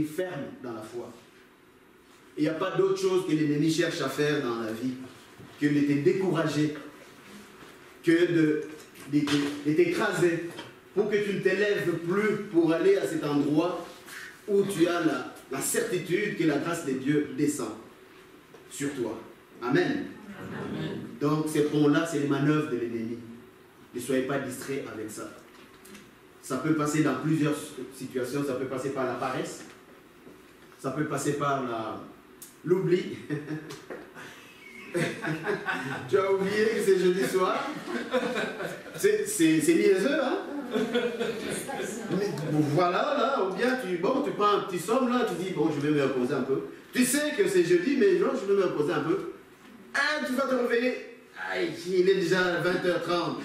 ferme dans la foi. Il n'y a pas d'autre chose que l'ennemi cherche à faire dans la vie que de te décourager, que de t'écraser, pour que tu ne t'élèves plus pour aller à cet endroit où tu as la certitude que la grâce de Dieu descend sur toi. Amen. Amen. Donc ces ponts-là, c'est les manœuvres de l'ennemi. Ne soyez pas distraits avec ça. Ça peut passer dans plusieurs situations. Ça peut passer par la paresse. Ça peut passer par l'oubli. Tu as oublié que c'est jeudi soir. C'est niaiseux, hein? Mais, voilà, là, ou bien tu prends un petit somme, là, tu dis, bon, je vais me reposer un peu. Tu sais que c'est jeudi, mais non, je vais me reposer un peu. Ah, tu vas te réveiller. Aïe, il est déjà 20h30.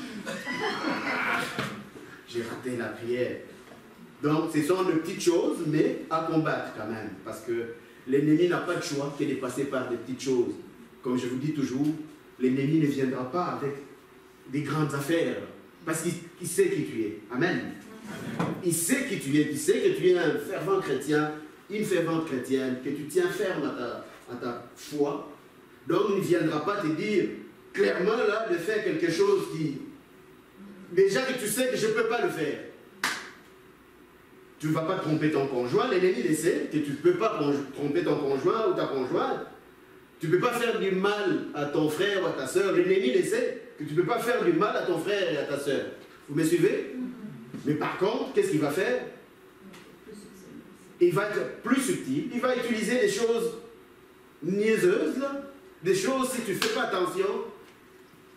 J'ai raté la prière. Donc, ce sont de petites choses, mais à combattre quand même. Parce que l'ennemi n'a pas de choix que de passer par des petites choses. Comme je vous dis toujours, l'ennemi ne viendra pas avec des grandes affaires. Parce qu'il sait qui tu es. Amen. Il sait qui tu es. Il sait que tu es un fervent chrétien, une fervente chrétienne, que tu tiens ferme à ta foi. Donc, il ne viendra pas te dire clairement là de faire quelque chose qui... Déjà que tu sais que je ne peux pas le faire. Tu ne vas pas tromper ton conjoint. L'ennemi le sait que tu ne peux pas tromper ton conjoint ou ta conjointe. Tu ne peux pas faire du mal à ton frère ou à ta soeur. L'ennemi le sait que tu ne peux pas faire du mal à ton frère et à ta soeur. Vous me suivez? Mais par contre, qu'est-ce qu'il va faire? Il va être plus subtil. Il va utiliser des choses niaiseuses, là. Des choses, si tu ne fais pas attention,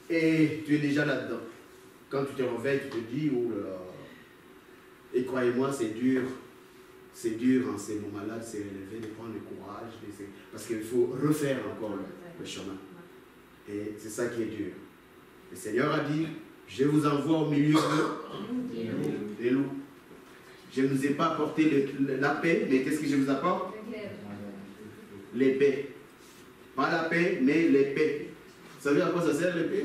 et tu es déjà là-dedans. Quand tu te réveilles, tu te dis, oh là là. Et croyez-moi, c'est dur. C'est dur en ces moments-là de se relever, de prendre le courage, parce qu'il faut refaire encore le chemin. Et c'est ça qui est dur. Le Seigneur a dit, je vous envoie au milieu des loups. Je ne vous ai pas apporté la paix, mais qu'est-ce que je vous apporte? L'épée. Pas la paix, mais l'épée. Vous savez à quoi ça sert l'épée?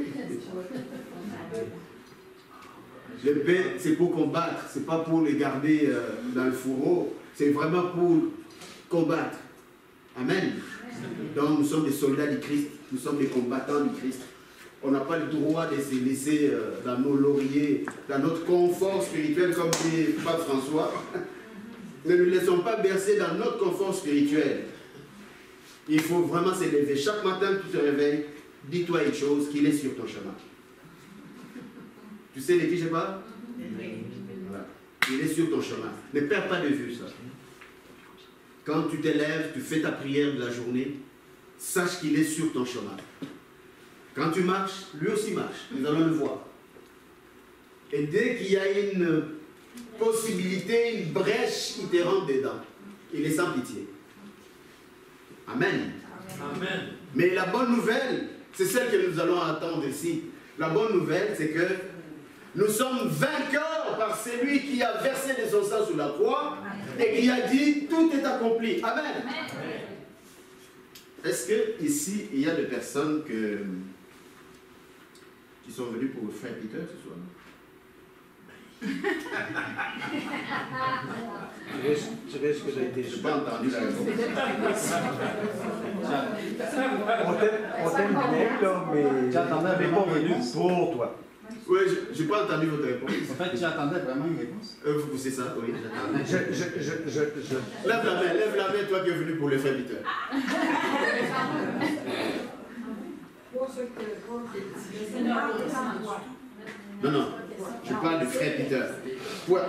L'épée, c'est pour combattre, c'est pas pour les garder dans le fourreau, c'est vraiment pour combattre. Amen. Donc nous sommes des soldats du Christ, nous sommes des combattants du Christ. On n'a pas le droit de se laisser dans nos lauriers, dans notre confort spirituel, comme dit Pape François. Ne nous laissons pas bercer dans notre confort spirituel. Il faut vraiment se lever. Chaque matin que tu te réveilles, dis-toi une chose, qu'il est sur ton chemin. Tu sais de qui je parle? Voilà. Il est sur ton chemin. Ne perds pas de vue ça. Quand tu t'élèves, tu fais ta prière de la journée, sache qu'il est sur ton chemin. Quand tu marches, lui aussi marche. Nous allons le voir. Et dès qu'il y a une possibilité, une brèche, il te rentre dedans. Il est sans pitié. Amen. Amen. Mais la bonne nouvelle, c'est celle que nous allons attendre ici. La bonne nouvelle, c'est que nous sommes vainqueurs par celui qui a versé de son sang sur la croix et qui a dit tout est accompli. Amen. Amen. Est-ce que ici il y a des personnes qui sont venues pour le frère Peter ce soir? Je vais ce que j'ai été. Je n'ai pas entendu la réponse. On t'aime bien, là, mais j'attendais pas venu pour toi. Oui, je n'ai pas entendu votre réponse. En fait, tu attendais vraiment une réponse? C'est ça, oui, j'attendais. Lève Lève la main, toi qui es venu pour le frère Peter. Non, je parle de frère Peter. Ouais.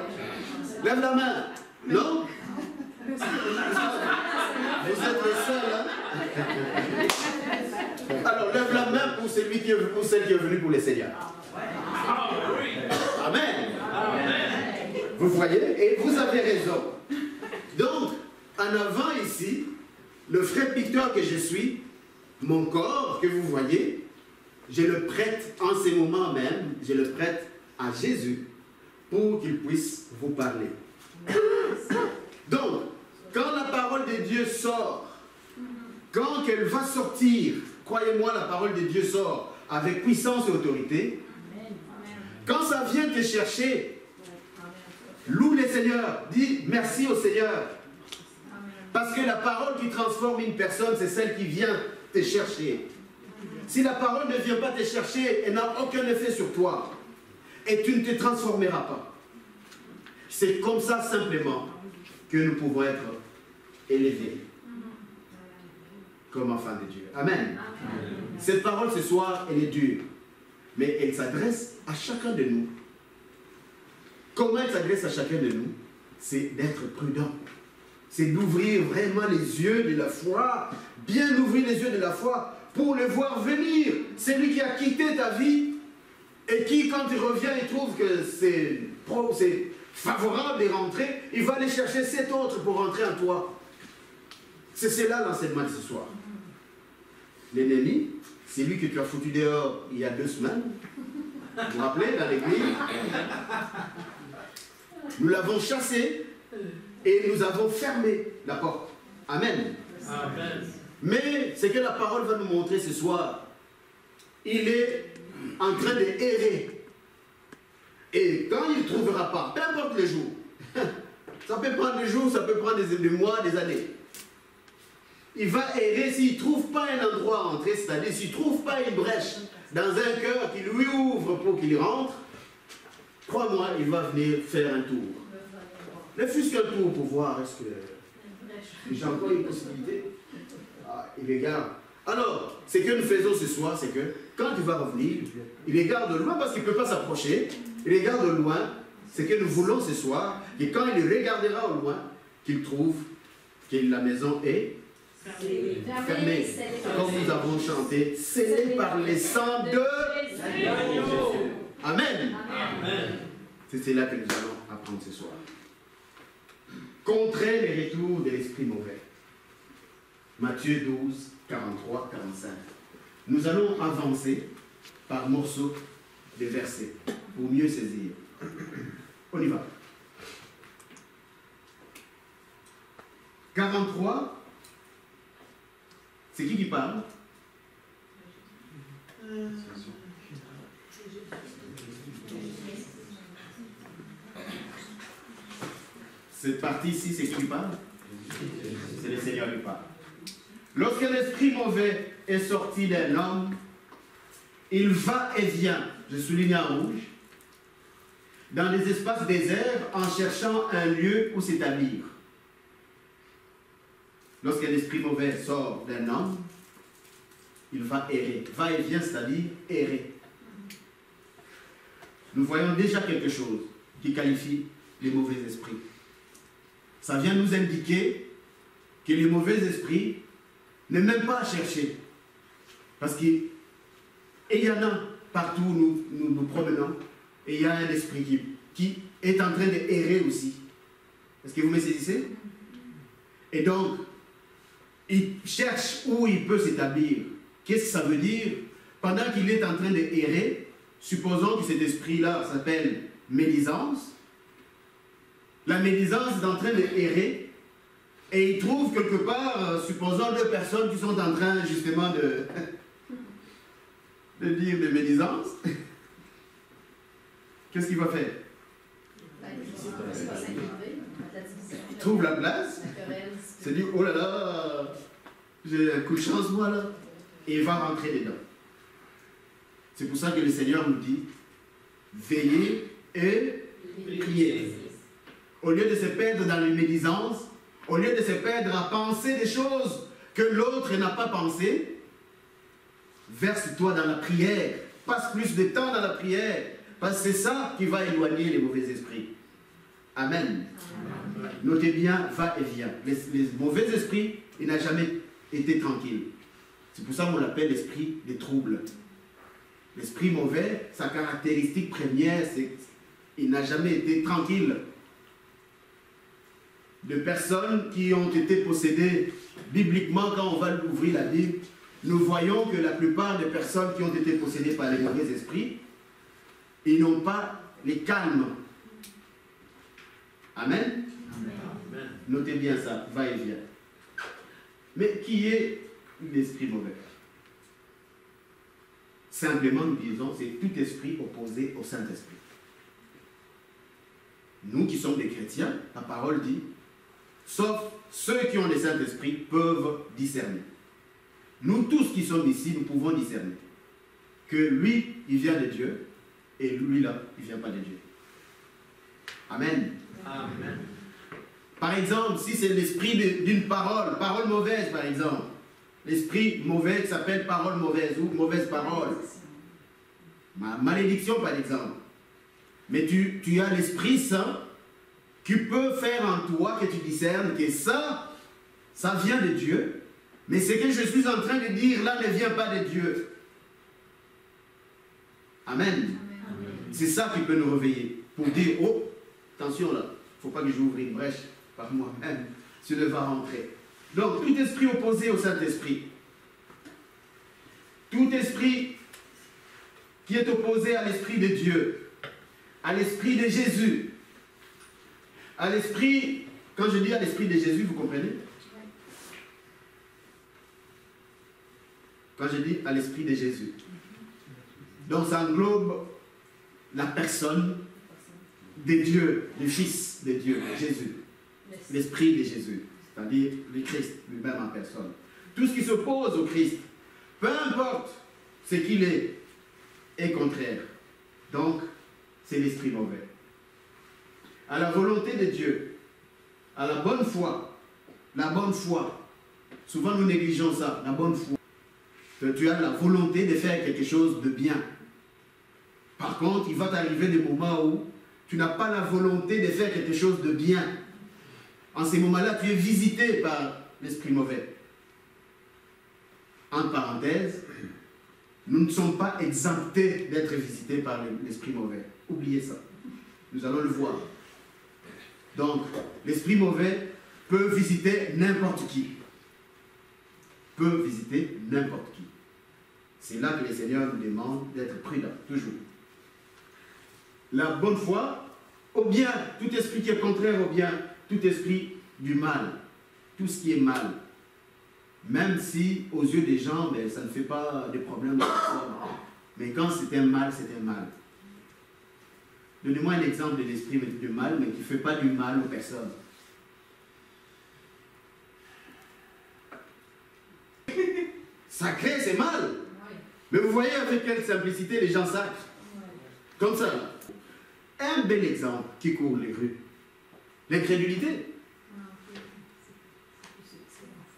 Lève la main. Non? Vous êtes les seuls, hein? Alors, lève la main pour celui qui est, pour celle qui est venue pour le Seigneur. Amen. Vous voyez? Et vous avez raison. Donc, en avant ici, le frère Peter que je suis, mon corps que vous voyez, je le prête en ces moments même, je le prête à Jésus pour qu'il puisse vous parler. Donc, quand la parole de Dieu sort, quand elle va sortir, croyez-moi, la parole de Dieu sort avec puissance et autorité. Quand ça vient te chercher, loue le Seigneur, dis merci au Seigneur. Parce que la parole qui transforme une personne, c'est celle qui vient te chercher. Si la parole ne vient pas te chercher, elle n'a aucun effet sur toi. Et tu ne te transformeras pas. C'est comme ça simplement que nous pouvons être élevés comme enfants de Dieu. Amen. Cette parole ce soir, elle est dure. Mais elle s'adresse à chacun de nous. Comment elle s'adresse à chacun de nous? C'est d'être prudent. C'est d'ouvrir vraiment les yeux de la foi. Bien ouvrir les yeux de la foi pour le voir venir. C'est lui qui a quitté ta vie et qui, quand il revient, il trouve que c'est favorable de rentrer, il va aller chercher 7 autres pour rentrer en toi. C'est cela l'enseignement de ce soir. L'ennemi, c'est lui que tu as foutu dehors il y a 2 semaines. Vous vous rappelez, dans l'église? Nous l'avons chassé et nous avons fermé la porte. Amen. Amen. Mais ce que la parole va nous montrer ce soir, il est en train de errer. Et quand il ne trouvera pas, peu importe le jour, ça peut prendre des jours, ça peut prendre des mois, des années. Il va errer s'il ne trouve pas un endroit à entrer, c'est-à-dire s'il ne trouve pas une brèche dans un cœur qui lui ouvre pour qu'il rentre. 3 mois, il va venir faire un tour. Ne fût-ce qu'un tour pour voir, est-ce que j'ai encore une possibilité? Il regarde. Alors, ce que nous faisons ce soir, c'est que quand il va revenir, il regarde de loin parce qu'il ne peut pas s'approcher. Il regarde de loin. Ce que nous voulons ce soir, et quand il regardera au loin, qu'il trouve que la maison est fermée. Comme nous avons chanté, scellée par les sangs de Jésus. Amen. C'est cela que nous allons apprendre ce soir. Contrer les retours de l'esprit mauvais. Matthieu 12, 43, 45. Nous allons avancer par morceaux de versets pour mieux saisir. On y va. 43, c'est qui parle? Cette partie-ci, c'est qui parle? C'est le Seigneur qui parle. Lorsqu'un esprit mauvais est sorti d'un homme, il va et vient, je souligne en rouge, dans les espaces déserts en cherchant un lieu où s'établir. Lorsqu'un esprit mauvais sort d'un homme, il va errer. Va et vient, c'est-à-dire errer. Nous voyons déjà quelque chose qui qualifie les mauvais esprits. Ça vient nous indiquer que les mauvais esprits ne même pas à chercher. Parce qu'il y en a partout où nous promenons, et il y a un esprit qui est en train d'errer aussi. Est-ce que vous me saisissez? Et donc, il cherche où il peut s'établir. Qu'est-ce que ça veut dire? Pendant qu'il est en train d'errer, supposons que cet esprit-là s'appelle médisance. La médisance est en train d'errer. Et il trouve quelque part, supposons 2 personnes qui sont en train justement de dire de médisance. Qu'est-ce qu'il va faire? Il trouve la place. Il se dit, oh là là, j'ai un coup de chance moi là. Et il va rentrer dedans. C'est pour ça que le Seigneur nous dit, veillez et priez. Au lieu de se perdre dans les médisances, au lieu de se perdre à penser des choses que l'autre n'a pas pensées, verse-toi dans la prière. Passe plus de temps dans la prière. Parce que c'est ça qui va éloigner les mauvais esprits. Amen. Amen. Notez bien, va et vient. Les mauvais esprits, il n'a jamais été tranquille. C'est pour ça qu'on l'appelle l'esprit des troubles. L'esprit mauvais, sa caractéristique première, c'est qu'il n'a jamais été tranquille. De personnes qui ont été possédées bibliquement, quand on va ouvrir la Bible, nous voyons que la plupart des personnes qui ont été possédées par les mauvais esprits, ils n'ont pas les calmes. Amen. Amen. Notez bien ça, va et vient. Mais qui est l'esprit mauvais? Simplement, nous disons, c'est tout esprit opposé au Saint-Esprit. Nous qui sommes des chrétiens, la parole dit, sauf ceux qui ont le Saint-Esprit peuvent discerner. Nous tous qui sommes ici, nous pouvons discerner que lui, il vient de Dieu, et lui là, il ne vient pas de Dieu. Amen. Amen. Par exemple, si c'est l'esprit d'une parole mauvaise par exemple, l'esprit mauvais s'appelle parole mauvaise ou mauvaise parole. Malédiction par exemple. Mais tu as l'Esprit Saint qui peut faire en toi que tu discernes que ça vient de Dieu, mais ce que je suis en train de dire là ne vient pas de Dieu. Amen. C'est ça qui peut nous réveiller pour dire, oh, attention là, il ne faut pas que j'ouvre une brèche par moi-même, je ne va rentrer. Donc, tout esprit opposé au Saint-Esprit, tout esprit qui est opposé à l'Esprit de Dieu, à l'Esprit de Jésus, à l'Esprit, quand je dis à l'Esprit de Jésus, vous comprenez? Quand je dis à l'Esprit de Jésus. Donc ça englobe la personne de Dieu, le Fils de Dieu, Jésus. L'Esprit de Jésus, c'est-à-dire le Christ lui-même en personne. Tout ce qui s'oppose au Christ, peu importe ce qu'il est contraire. Donc, c'est l'esprit mauvais. À la volonté de Dieu, à la bonne foi, souvent nous négligeons ça, la bonne foi. Tu as la volonté de faire quelque chose de bien. Par contre, il va t'arriver des moments où tu n'as pas la volonté de faire quelque chose de bien. En ces moments-là, tu es visité par l'esprit mauvais. En parenthèse, nous ne sommes pas exemptés d'être visités par l'esprit mauvais. Oubliez ça. Nous allons le voir. Donc, l'esprit mauvais peut visiter n'importe qui. Peut visiter n'importe qui. C'est là que le Seigneur nous demande d'être prudents, toujours. La bonne foi, au bien, tout esprit qui est contraire au bien, tout esprit du mal, tout ce qui est mal. Même si, aux yeux des gens, mais ça ne fait pas de problème de personne. Mais quand c'est un mal, c'est un mal. Donnez-moi un exemple de l'esprit du mal, mais qui ne fait pas du mal aux personnes. Sacré, c'est mal. Mais vous voyez avec quelle simplicité les gens sacrent. Comme ça. Un bel exemple qui court les rues. L'incrédulité.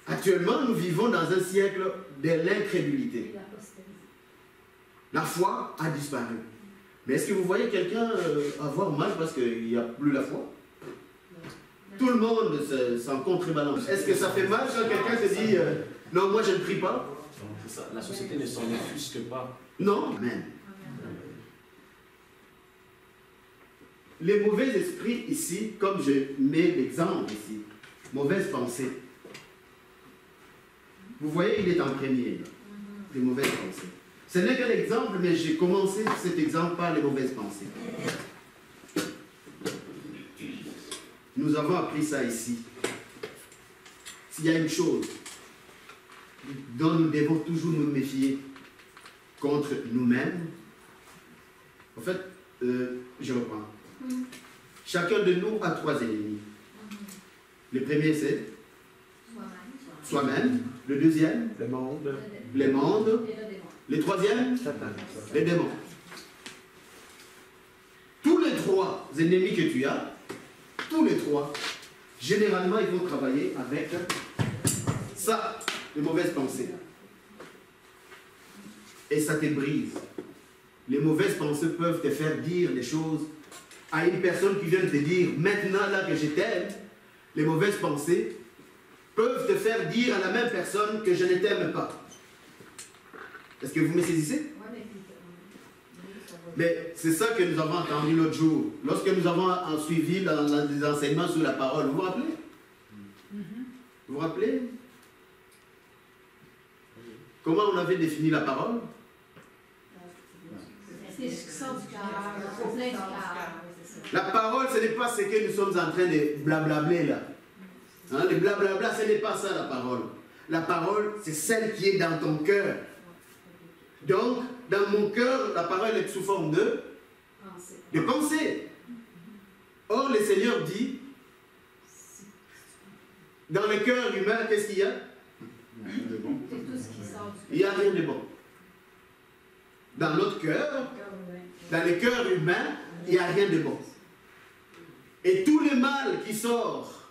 Actuellement, nous vivons dans un siècle de l'incrédulité. La foi a disparu. Mais est-ce que vous voyez quelqu'un avoir mal parce qu'il n'y a plus la foi? Tout le monde s'en contrebalance. Est-ce que ça fait mal quand quelqu'un se dit non, moi je ne prie pas? C'est ça. La société ne s'en offusque pas. Non. Amen. Les mauvais esprits ici, comme je mets l'exemple ici, mauvaises pensées. Vous voyez, il est en premier, là, les mauvaises pensées. Ce n'est qu'un exemple, mais j'ai commencé cet exemple par les mauvaises pensées. Nous avons appris ça ici. S'il y a une chose dont nous devons toujours nous méfier contre nous-mêmes, en fait, je reprends. Chacun de nous a 3 ennemis. Le premier, c'est soi-même. Le deuxième, Le monde. les mondes. Le troisième, Satan. les démons. Tous les 3 ennemis que tu as, tous les 3, généralement, ils vont travailler avec ça, les mauvaises pensées. Et ça te brise. Les mauvaises pensées peuvent te faire dire des choses à une personne qui vient te dire, maintenant là que je t'aime, les mauvaises pensées peuvent te faire dire à la même personne que je ne t'aime pas. Est-ce que vous me saisissez? Mais c'est ça que nous avons entendu l'autre jour, lorsque nous avons suivi dans les enseignements sur la parole. Vous vous rappelez? Vous vous rappelez? Comment on avait défini la parole? La parole, ce n'est pas ce que nous sommes en train de blablabler là. Hein, le blablabla, ce n'est pas ça la parole. La parole, c'est celle qui est dans ton cœur. Donc, dans mon cœur, la parole est sous forme de pensée. Or, le Seigneur dit, Dans le cœur humain, qu'est-ce qu'il y a? Il n'y a rien de bon. Dans notre cœur, dans le cœur humain, il n'y a rien de bon. Et tout le mal qui sort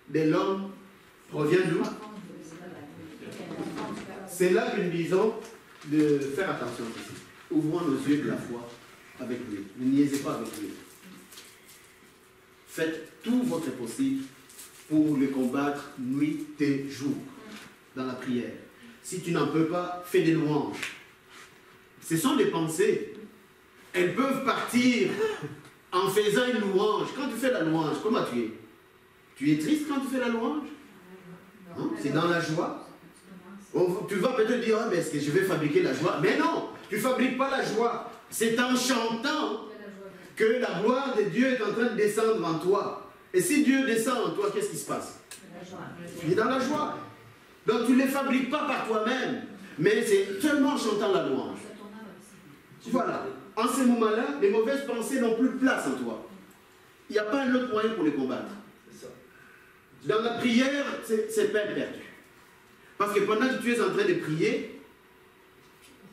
de l'homme provient d'où? C'est là que nous disons de faire attention ici. Ouvrons nos yeux de la foi avec lui. Ne niaisez pas avec lui. Faites tout votre possible pour le combattre nuit et jour dans la prière. Si tu n'en peux pas, fais des louanges. Ce sont des pensées. Elles peuvent partir en faisant une louange. Quand tu fais la louange, comment tu es? Tu es triste quand tu fais la louange? Hein? C'est dans la joie. Tu vas peut-être dire, ah, mais est-ce que je vais fabriquer la joie? Mais non, tu ne fabriques pas la joie. C'est en chantant que la gloire de Dieu est en train de descendre en toi. Et si Dieu descend en toi, qu'est-ce qui se passe? Tu es dans la joie. Donc tu ne les fabriques pas par toi-même, mais c'est seulement en chantant la louange. Voilà. En ce moment-là, les mauvaises pensées n'ont plus de place en toi. Il n'y a pas un autre moyen pour les combattre. Dans la prière, c'est peine perdue. Parce que pendant que tu es en train de prier,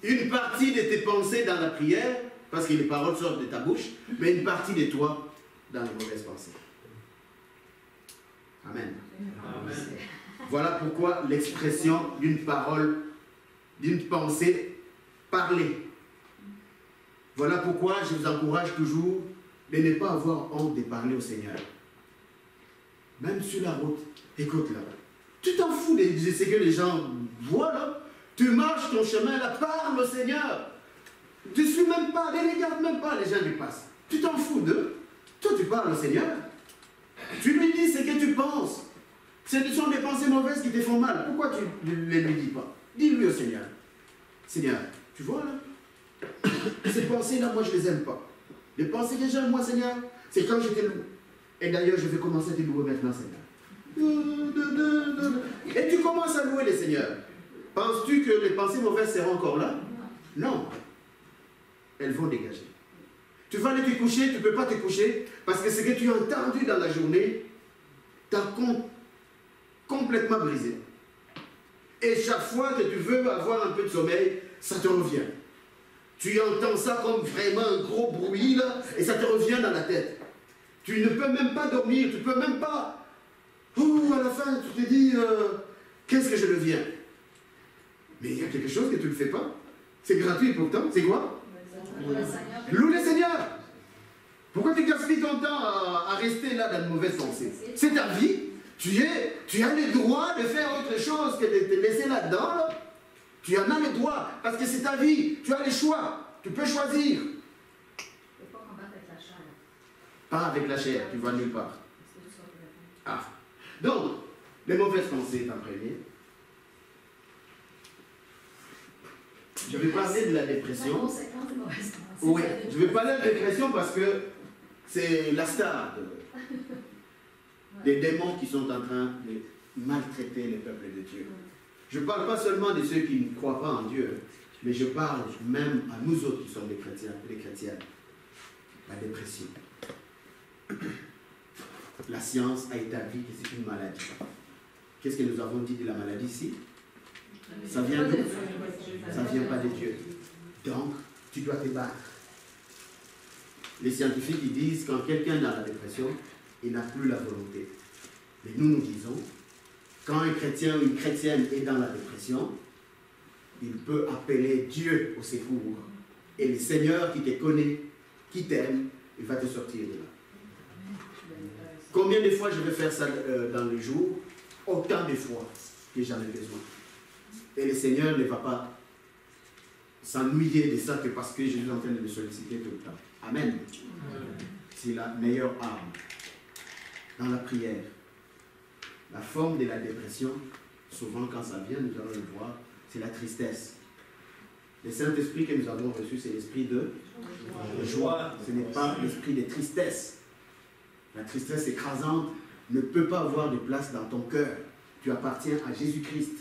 une partie de tes pensées dans la prière, parce que les paroles sortent de ta bouche, mais une partie de toi dans les mauvaises pensées. Amen. Amen. Voilà pourquoi l'expression d'une parole, d'une pensée parlée. Voilà pourquoi je vous encourage toujours de ne pas avoir honte de parler au Seigneur. Même sur la route, écoute là. Tu t'en fous de ce que les gens voient là. Tu marches ton chemin là, parle au Seigneur. Tu ne suis même pas, ne regarde même pas les gens qui passent. Tu t'en fous d'eux. Toi tu parles au Seigneur. Tu lui dis ce que tu penses. Ce sont des pensées mauvaises qui te font mal. Pourquoi tu ne les lui dis pas? Dis-lui au Seigneur. Seigneur, tu vois là, ces pensées-là, moi je ne les aime pas. Les pensées que j'aime, moi Seigneur, c'est quand je te loue. Et d'ailleurs, je vais commencer à te louer maintenant, Seigneur. Et tu commences à louer le Seigneur. Penses-tu que les pensées mauvaises seront encore là? Non. Elles vont dégager. Tu vas aller te coucher, tu ne peux pas te coucher, parce que ce que tu as entendu dans la journée t'a complètement brisé. Et chaque fois que tu veux avoir un peu de sommeil, ça te revient. Tu entends ça comme vraiment un gros bruit, là, et ça te revient dans la tête. Tu ne peux même pas dormir, tu ne peux même pas... Ouh, à la fin, tu te dis, qu'est-ce que je deviens? Mais il y a quelque chose que tu ne fais pas. C'est gratuit pourtant. C'est quoi? Loue le Seigneur. Pourquoi tu gaspilles ton temps à rester là dans de mauvaises pensées? C'est ta vie. Tu as le droit de faire autre chose que de te laisser là-dedans. Là. Tu en as le droit, parce que c'est ta vie. Tu as le choix. Tu peux choisir. Pas avec la chair, tu vas nulle part. Ah. Donc, les mauvaises pensées en premier. Je vais parler de la dépression. Oui, je vais parler de la dépression parce que c'est la star des démons qui sont en train de maltraiter le peuple de Dieu. Je ne parle pas seulement de ceux qui ne croient pas en Dieu, mais je parle même à nous autres qui sommes les chrétiens. La dépression. La science a établi que c'est une maladie. Qu'est-ce que nous avons dit de la maladie ici? Ça vient d'où? Ça ne vient pas de Dieu. Donc, tu dois te battre. Les scientifiques ils disent quand quelqu'un est dans la dépression, il n'a plus la volonté. Mais nous disons, quand un chrétien ou une chrétienne est dans la dépression, il peut appeler Dieu au secours. Et le Seigneur qui te connaît, qui t'aime, il va te sortir de là. Combien de fois je vais faire ça dans le jour? Autant de fois que j'en ai besoin. Et le Seigneur ne va pas s'ennuyer de ça que parce que je suis en train de le solliciter tout le temps. Amen. C'est la meilleure arme dans la prière. La forme de la dépression, souvent quand ça vient, nous allons le voir, c'est la tristesse. Le Saint-Esprit que nous avons reçu, c'est l'esprit de joie. Ce n'est pas l'esprit de tristesse. La tristesse écrasante ne peut pas avoir de place dans ton cœur. Tu appartiens à Jésus-Christ.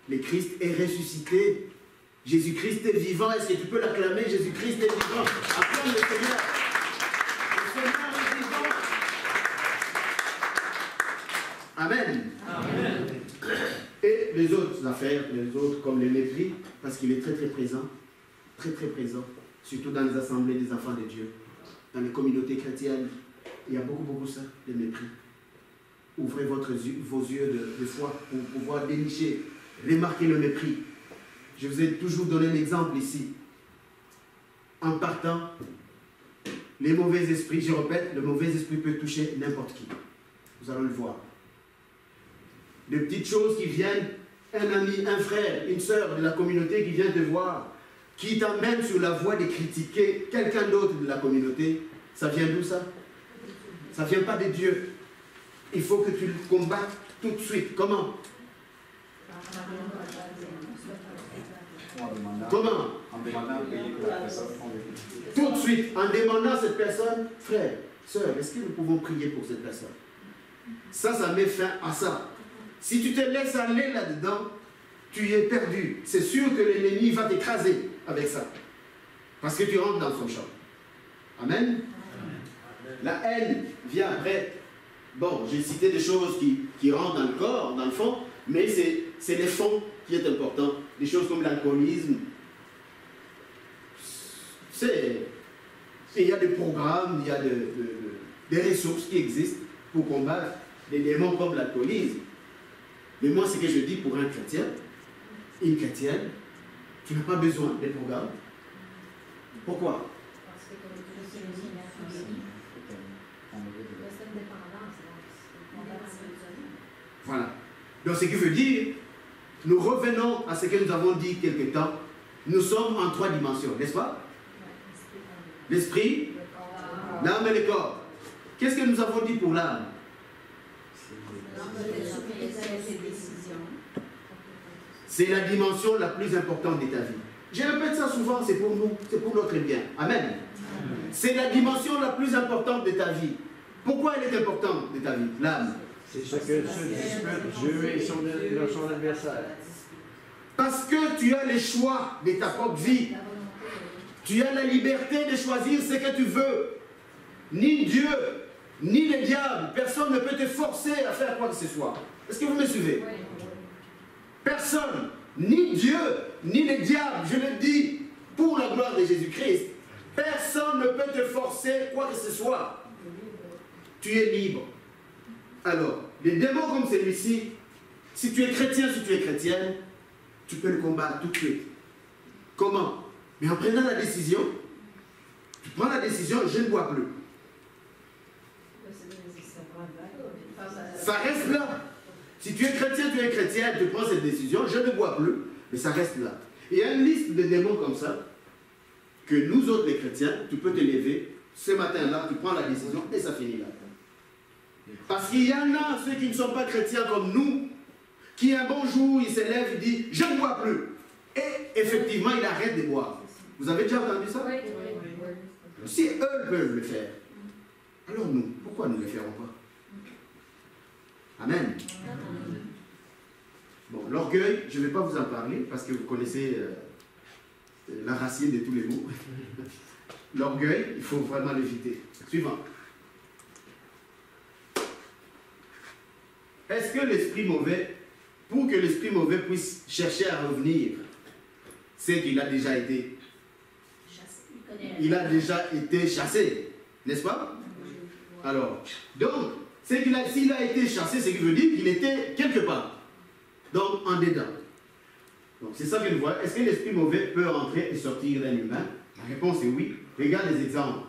Le Christ est ressuscité. Jésus-Christ est vivant. Est-ce que tu peux l'acclamer? Jésus-Christ est vivant. Acclame le Seigneur. Le Seigneur est vivant. Amen. Amen. d'autres affaires, les autres, comme le mépris, parce qu'il est très très présent, surtout dans les assemblées des enfants de Dieu, dans les communautés chrétiennes. Il y a beaucoup ça, le mépris. Ouvrez vos yeux de foi pour pouvoir dénicher, remarquer le mépris. Je vous ai toujours donné un exemple ici. En partant, les mauvais esprits, je répète, le mauvais esprit peut toucher n'importe qui. Vous allez le voir. De petites choses qui viennent, un ami, un frère, une sœur de la communauté qui vient te voir, qui t'emmène sur la voie de critiquer quelqu'un d'autre de la communauté, ça vient d'où ça? Ça ne vient pas de Dieu. Il faut que tu le combattes tout de suite. Comment? Comment? En demandant de payer que la personne fonde. Tout de suite, en demandant à cette personne, frère, sœur, est-ce que nous pouvons prier pour cette personne? Ça met fin à ça. Si tu te laisses aller là-dedans, tu es perdu. C'est sûr que l'ennemi va t'écraser avec ça. Parce que tu rentres dans son champ. Amen. La haine vient après. Bon, j'ai cité des choses qui rentrent dans le corps, dans le fond, mais c'est le fond qui est important. Des choses comme l'alcoolisme. Il y a des programmes, il y a des ressources qui existent pour combattre des démons comme l'alcoolisme. Mais moi, ce que je dis pour un chrétien, une chrétienne, tu n'as pas besoin des programmes. Pourquoi? Parce que comme tu le dis, voilà. Donc, ce qui veut dire, nous revenons à ce que nous avons dit quelque temps. Nous sommes en 3 dimensions, n'est-ce pas? L'esprit, l'âme et le corps. Qu'est-ce que nous avons dit pour l'âme? C'est la dimension la plus importante de ta vie. Je répète ça souvent, c'est pour nous, c'est pour notre bien. Amen. C'est la dimension la plus importante de ta vie. Pourquoi elle est importante de ta vie? L'âme. C'est ce que se dispute Dieu et son adversaire. Parce que tu as le choix de ta propre vie. Tu as la liberté de choisir ce que tu veux. Ni Dieu, ni le diable, personne ne peut te forcer à faire quoi que ce soit. Est-ce que vous me suivez? Personne, ni Dieu, ni le diable, je le dis pour la gloire de Jésus-Christ, personne ne peut te forcer quoi que ce soit. Tu es libre. Alors, les démons comme celui-ci, si tu es chrétien, si tu es chrétienne, tu peux le combattre tout de suite. Comment? Mais en prenant la décision, tu prends la décision, je ne bois plus. Ça reste là. Si tu es chrétien, tu es chrétienne, tu prends cette décision, je ne bois plus, mais ça reste là. Il y a une liste de démons comme ça, que nous autres les chrétiens, tu peux te lever, ce matin-là, tu prends la décision et ça finit là. Parce qu'il y en a, ceux qui ne sont pas chrétiens comme nous, qui un bon jour, il se lève, il dit, je ne bois plus. Et effectivement, il arrête de boire. Vous avez déjà entendu ça? Oui. Si eux peuvent le faire, alors nous, pourquoi nous ne le ferons pas? Amen. Bon, l'orgueil, je ne vais pas vous en parler parce que vous connaissez la racine de tous les mots. L'orgueil, il faut vraiment l'éviter. Suivant. Est-ce que l'esprit mauvais, pour que l'esprit mauvais puisse chercher à revenir, c'est qu'il a déjà été chassé, n'est-ce pas? Alors, donc, s'il a été chassé, c'est qu'il veut dire qu'il était quelque part. Donc, en dedans. Donc, c'est ça que nous voyons. Est-ce que l'esprit mauvais peut entrer et sortir d'un humain? La réponse est oui. Regarde les exemples.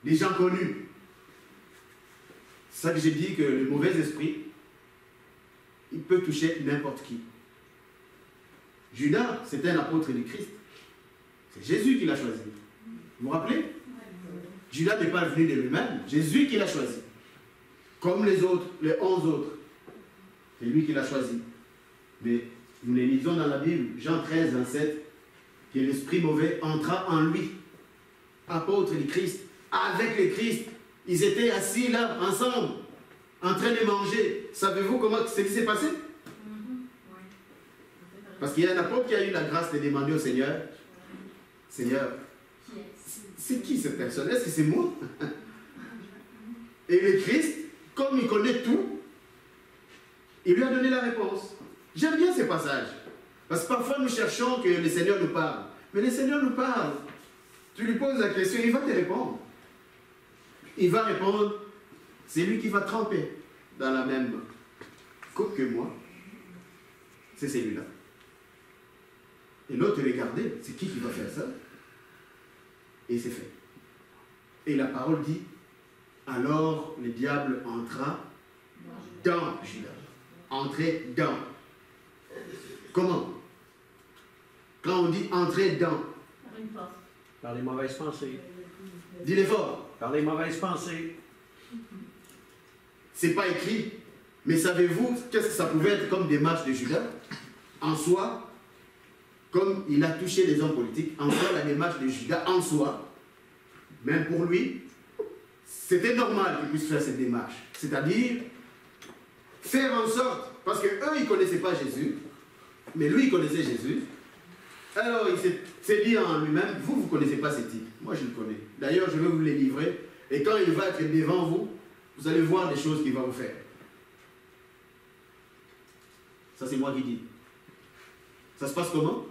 Les gens connus. C'est ça que j'ai dit, que le mauvais esprit, il peut toucher n'importe qui. Judas, c'était un apôtre du Christ. C'est Jésus qui l'a choisi. Vous vous rappelez? Judas n'est pas venu de lui-même. Jésus qui l'a choisi. Comme les autres, les 11 autres. C'est lui qui l'a choisi. Mais nous les lisons dans la Bible, Jean 13, 27, que l'esprit mauvais entra en lui. Apôtre du Christ, avec le Christ. Ils étaient assis là, ensemble, en train de manger. Savez-vous comment ce qui s'est passé? Parce qu'il y a un apôtre qui a eu la grâce de demander au Seigneur, Seigneur, c'est qui cette personne? Est-ce que c'est moi? Et le Christ, comme il connaît tout, il lui a donné la réponse. J'aime bien ces passages. Parce que parfois nous cherchons que le Seigneur nous parle. Mais le Seigneur nous parle. Tu lui poses la question, il va te répondre. Il va répondre, c'est lui qui va tremper dans la même coupe que moi. C'est celui-là. Et l'autre, regardez, c'est qui va faire ça? Et c'est fait. Et la parole dit, alors le diable entra dans Judas. Entrer dans. Comment? Quand on dit entrer dans. Par les mauvaises pensées. Dis-le fort. Par les mauvaises pensées. C'est pas écrit. Mais savez-vous qu'est-ce que ça pouvait être comme démarche de Judas? En soi, comme il a touché les hommes politiques, en soi, la démarche de Judas, en soi, même pour lui, c'était normal qu'il puisse faire cette démarche. C'est-à-dire, faire en sorte, parce qu'eux, ils ne connaissaient pas Jésus, mais lui, il connaissait Jésus. Alors, il s'est dit en lui-même, vous ne connaissez pas ce type. Moi, je le connais. D'ailleurs, je vais vous les livrer. Et quand il va être devant vous, vous allez voir les choses qu'il va vous faire. Ça, c'est moi qui dis. Ça se passe comment?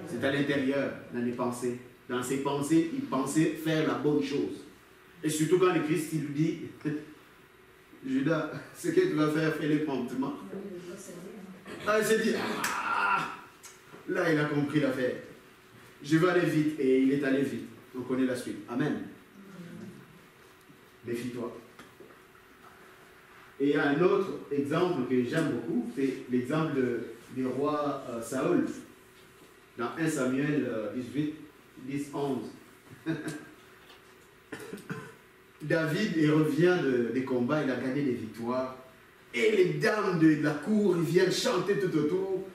C'est à l'intérieur, dans les pensées. Dans ses pensées, il pensait faire la bonne chose. Et surtout quand le Christ il lui dit, Judas, ce que tu vas faire, fais-le promptement. Ah, il s'est dit, ah, là il a compris l'affaire. Je vais aller vite, et il est allé vite. On connaît la suite. Amen. Méfie-toi. Et il y a un autre exemple que j'aime beaucoup, c'est l'exemple du roi Saül, dans 1 Samuel 18, 10, 11. David, il revient des combats, il a gagné des victoires. Et les dames de la cour, ils viennent chanter tout autour.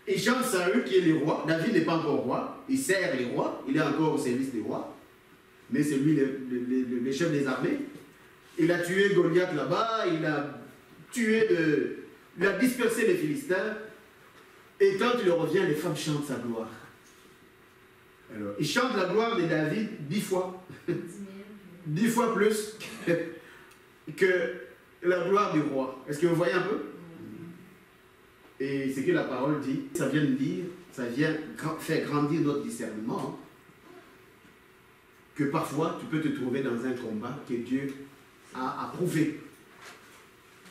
Ils chantent Saül qui est le roi. David n'est pas encore roi, il sert les rois, il est encore au service des rois. Mais c'est lui le chef des armées. Il a tué Goliath là-bas, il a dispersé les Philistins. Et quand il revient, les femmes chantent sa gloire. Alors, ils chantent la gloire de David 10 fois. 10 fois plus que la gloire du roi. Est-ce que vous voyez un peu? Et ce que la parole dit, ça vient de dire, ça vient faire grandir notre discernement. Que parfois, tu peux te trouver dans un combat que Dieu a approuvé.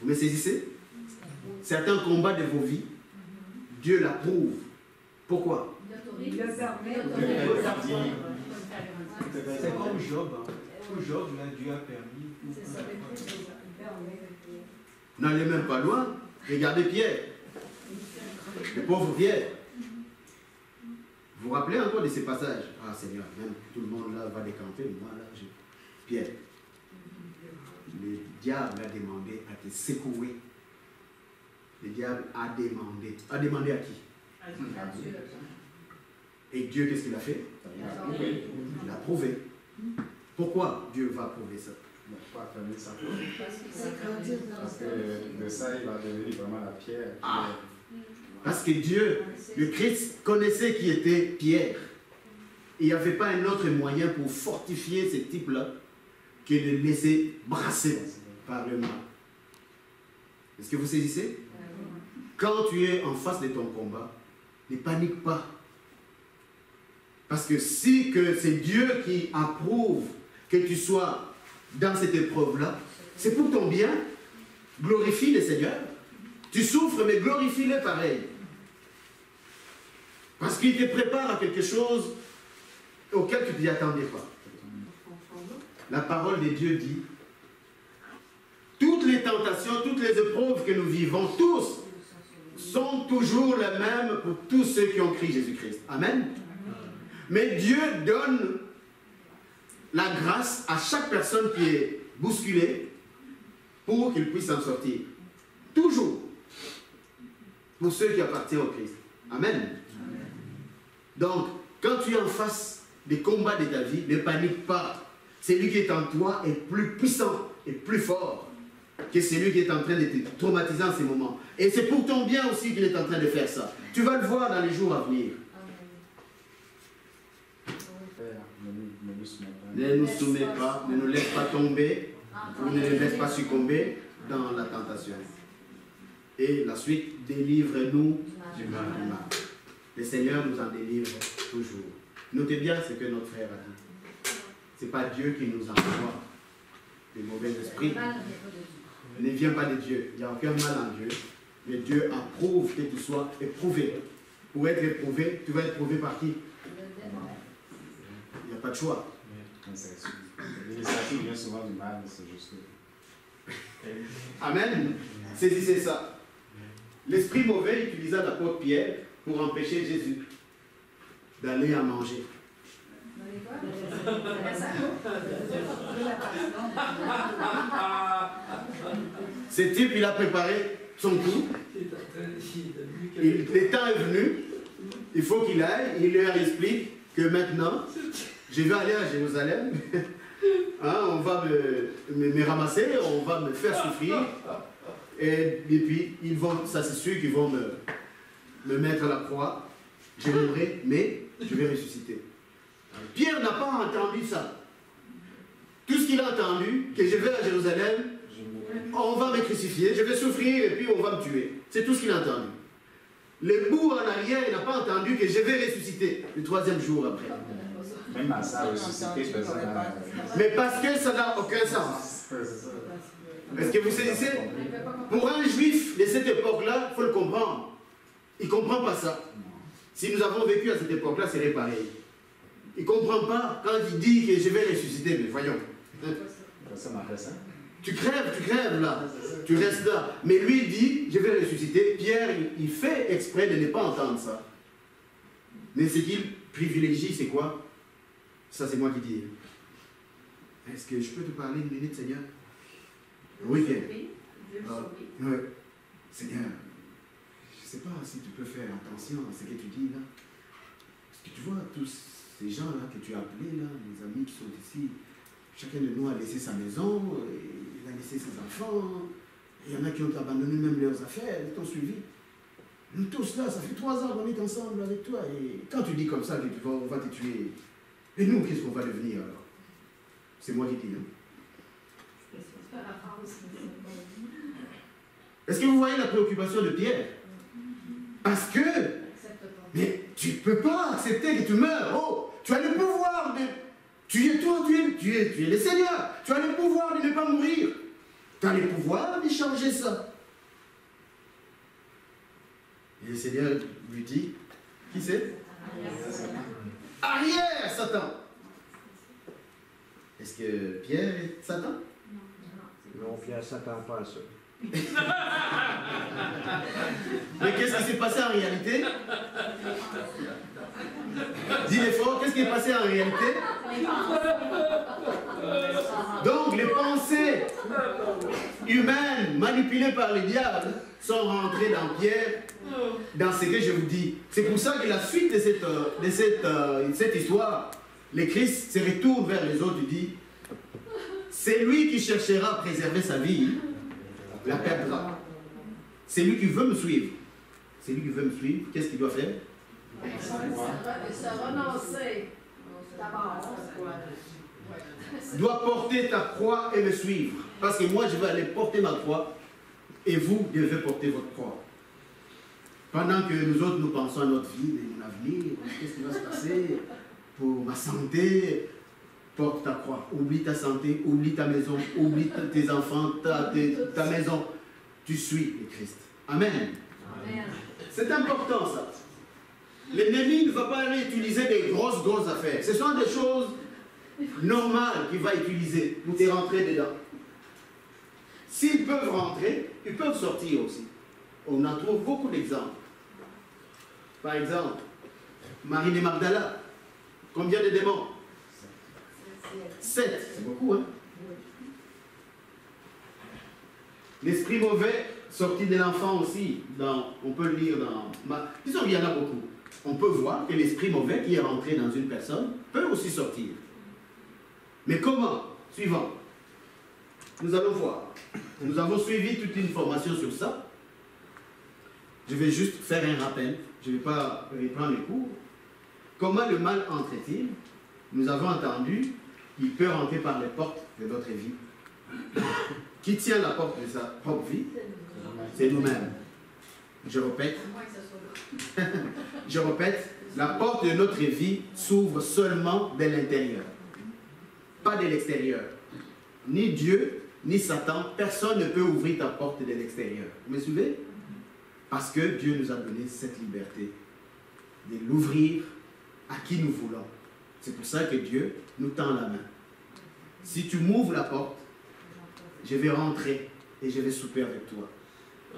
Vous me saisissez? Certains combats de vos vies, Dieu l'approuve. Pourquoi? Il le permet. C'est comme Job. Job, là, Dieu a permis. N'allez même pas loin. Regardez Pierre. Le pauvre Pierre. Vous vous rappelez encore de ces passages? Ah Seigneur, même tout le monde là va décamper, moi là, Pierre. Le diable a demandé à te secouer. Le diable a demandé. A demandé à qui? Et Dieu, qu'est-ce qu'il a fait? Il a prouvé. Pourquoi Dieu va prouver ça? Parce que de ça, il va devenir vraiment la pierre. Ah. Parce que Dieu, le Christ, connaissait qui était Pierre. Il n'y avait pas un autre moyen pour fortifier ce type-là que de le laisser brasser par le mal. Est-ce que vous saisissez? Quand tu es en face de ton combat, ne panique pas. Parce que si c'est Dieu qui approuve que tu sois dans cette épreuve-là, c'est pour ton bien. Glorifie le Seigneur. Tu souffres, mais glorifie-le pareil. Parce qu'il te prépare à quelque chose auquel tu ne t'y attendais pas. La parole de Dieu dit, toutes les tentations, toutes les épreuves que nous vivons, tous, sont toujours les mêmes pour tous ceux qui ont crié Jésus-Christ. Amen. Mais Dieu donne la grâce à chaque personne qui est bousculée pour qu'il puisse en sortir. Toujours. Pour ceux qui appartiennent au Christ. Amen. Donc, quand tu es en face des combats de ta vie, ne panique pas. Celui qui est en toi est plus puissant et plus fort que celui qui est en train de te traumatiser en ces moments. Et c'est pour ton bien aussi qu'il est en train de faire ça. Tu vas le voir dans les jours à venir. Ne nous soumets pas, ne nous laisse pas tomber, ou ne nous laisse pas succomber dans la tentation. Et la suite, délivre-nous Du du mal. mal. Le Seigneur nous en délivre toujours. Notez bien ce que notre frère a dit. Ce n'est pas Dieu qui nous envoie des mauvais esprits. Le mal n'est pas de Dieu. Ne vient pas de Dieu. Il n'y a aucun mal en Dieu. Mais Dieu approuve que tu sois éprouvé. Pour être éprouvé, tu vas être éprouvé par qui? Le démon. Il n'y a pas de choix. L'initiative vient souvent du mal, c'est juste que... Amen. Saisissez ça. L'esprit mauvais utilisa l'apôtre Pierre pour empêcher Jésus d'aller à manger. Ce type, il a préparé son coup. Le temps est venu. Il faut qu'il aille. Il leur explique que maintenant, je vais aller à Jérusalem. Hein, on va me ramasser, on va me faire souffrir. Et puis, ça c'est sûr qu'ils vont me mettre à la croix. Je mourrai, mais je vais ressusciter. Pierre n'a pas entendu ça. Tout ce qu'il a entendu, que je vais à Jérusalem, on va me crucifier, je vais souffrir et puis on va me tuer. C'est tout ce qu'il a entendu. Le bout en arrière, il n'a pas entendu que je vais ressusciter le 3e jour après. Même à ça, ressusciter, personne n'a... Mais parce que ça n'a aucun sens. Est-ce que vous saisissez? Pour un juif de cette époque-là, il faut le comprendre. Il ne comprend pas ça. Si nous avons vécu à cette époque-là, c'est pareil. Il ne comprend pas quand il dit que je vais ressusciter. Mais voyons. Personne n'a fait ça. Tu crèves là. Tu restes là. Mais lui il dit, je vais ressusciter. Pierre, il fait exprès de ne pas entendre ça. Mais ce qu'il privilégie, c'est quoi? Ça, c'est moi qui dis. Est-ce que je peux te parler une minute, Seigneur? Oui, Pierre. Oui. Seigneur, je ne sais pas si tu peux faire attention à ce que tu dis là. Parce que tu vois, tous ces gens-là que tu as appelés, là, les amis qui sont ici, chacun de nous a laissé sa maison, il a laissé ses enfants, il y en a qui ont abandonné même leurs affaires, ils t'ont suivi. Nous tous là, ça fait 3 ans qu'on est ensemble avec toi, et quand tu dis comme ça que on va te tuer, et nous, qu'est-ce qu'on va devenir alors? C'est moi qui dis. Hein? Est-ce que vous voyez la préoccupation de Pierre? Parce que, mais tu ne peux pas accepter que tu meurs. Oh, tu as le pouvoir de... Tu es le Seigneur. Tu as le pouvoir de ne pas mourir. Tu as le pouvoir de changer ça. Et le Seigneur lui dit, qui c'est? Arrière, Satan. Est-ce que Pierre est Satan? Non, Pierre ne s'attend pas à ça. Mais qu'est-ce qui s'est passé en réalité? Dis-le fort, qu'est-ce qui est passé en réalité? Donc les pensées humaines manipulées par le diable sont rentrées dans Pierre, dans ce que je vous dis. C'est pour ça que la suite de cette histoire, le Christ se retourne vers les autres et dit, c'est lui qui cherchera à préserver sa vie, la perdra. C'est lui qui veut me suivre. C'est lui qui veut me suivre. Qu'est-ce qu'il doit faire? Se renoncer. Dois porter ta croix et me suivre. Parce que moi, je vais aller porter ma croix et vous devez porter votre croix. Pendant que nous autres, nous pensons à notre vie, à mon avenir, qu'est-ce qui va se passer pour ma santé, porte ta croix. Oublie ta santé, oublie ta maison, oublie tes enfants, ta maison. Tu suis le Christ. Amen. Amen. C'est important ça. L'ennemi ne va pas aller utiliser des grosses affaires. Ce sont des choses normales qu'il va utiliser pour te rentrer dedans. S'ils peuvent rentrer, ils peuvent sortir aussi. On en trouve beaucoup d'exemples. Par exemple, Marie de Magdala. Combien de démons? 7. C'est beaucoup, hein? L'esprit mauvais sorti de l'enfant aussi. On peut le lire dans... Disons qu'il y en a beaucoup. On peut voir que l'esprit mauvais qui est rentré dans une personne peut aussi sortir. Mais comment? Suivant. Nous allons voir. Nous avons suivi toute une formation sur ça. Je vais juste faire un rappel. Je ne vais pas reprendre les cours. Comment le mal entre-t-il? Nous avons entendu qu'il peut rentrer par les portes de notre vie. Qui tient la porte de sa propre vie? C'est nous-mêmes. Je répète, À moins que ça soit là. je répète, la porte de notre vie s'ouvre seulement de l'intérieur, pas de l'extérieur. Ni Dieu, ni Satan, personne ne peut ouvrir ta porte de l'extérieur. Vous me suivez? Parce que Dieu nous a donné cette liberté de l'ouvrir à qui nous voulons. C'est pour ça que Dieu nous tend la main. Si tu m'ouvres la porte, je vais rentrer et je vais souper avec toi.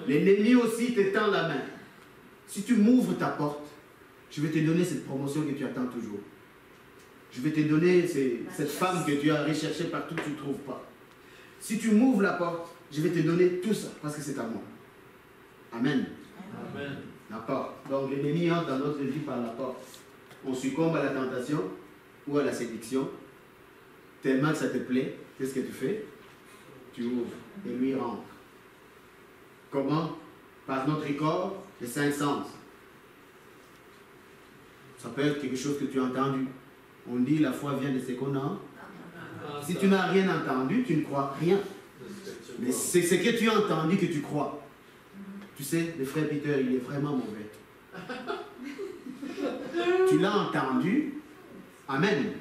L'ennemi aussi te tend la main. Si tu m'ouvres ta porte, je vais te donner cette promotion que tu attends toujours. Je vais te donner cette femme que tu as recherchée partout que tu ne trouves pas. Si tu m'ouvres la porte, je vais te donner tout ça parce que c'est à moi. Amen. Amen. La porte. Donc l'ennemi entre dans notre vie par la porte. On succombe à la tentation ou à la séduction. Tellement que ça te plaît, qu'est-ce que tu fais? Tu ouvres et lui rentre. Comment? Par notre corps, les 5 sens. Ça peut être quelque chose que tu as entendu. On dit la foi vient de ce qu'on a. Si tu n'as rien entendu, tu ne crois rien. Mais c'est ce que tu as entendu que tu crois. Tu sais, le frère Peter, il est vraiment mauvais. Tu l'as entendu. Amen.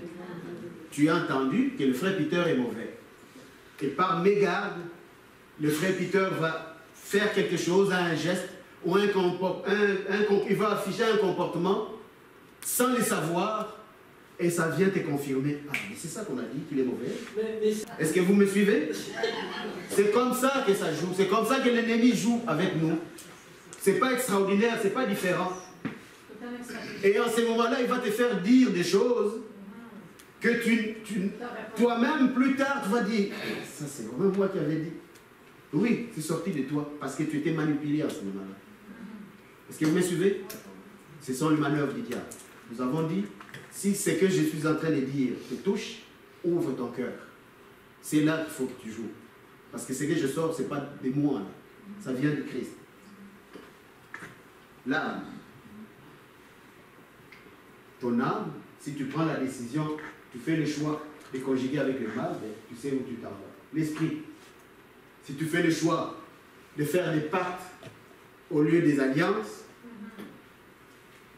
Tu as entendu que le frère Peter est mauvais. Et par mégarde, le frère Peter va faire quelque chose, un geste, ou il va afficher un comportement sans le savoir, et ça vient te confirmer. Ah, mais c'est ça qu'on a dit, qu'il est mauvais. Est-ce que vous me suivez? C'est comme ça que ça joue. C'est comme ça que l'ennemi joue avec nous. C'est pas extraordinaire, c'est pas différent. Et en ces moments-là, il va te faire dire des choses que toi-même, plus tard, tu vas dire, ça c'est vraiment moi qui avais dit. Oui, c'est sorti de toi, parce que tu étais manipulé en ce moment-là. Est-ce que vous me suivez? Ce sont les manœuvres du diable. Nous avons dit, si ce que je suis en train de dire te touche, ouvre ton cœur. C'est là qu'il faut que tu joues. Parce que ce que je sors, ce n'est pas de moi, là. Ça vient de Christ. L'âme. Ton âme, si tu prends la décision, tu fais le choix de conjuguer avec le mal, tu sais où tu t'en vas. L'esprit. Si tu fais le choix de faire des pactes au lieu des alliances,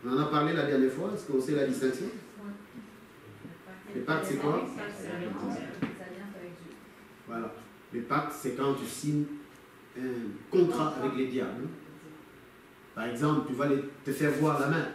on en a parlé la dernière fois, est-ce qu'on sait la distinction? Les pactes, c'est quoi? Voilà. Les pactes, c'est quand tu signes un contrat avec les diables. Par exemple, tu vas te faire voir la main.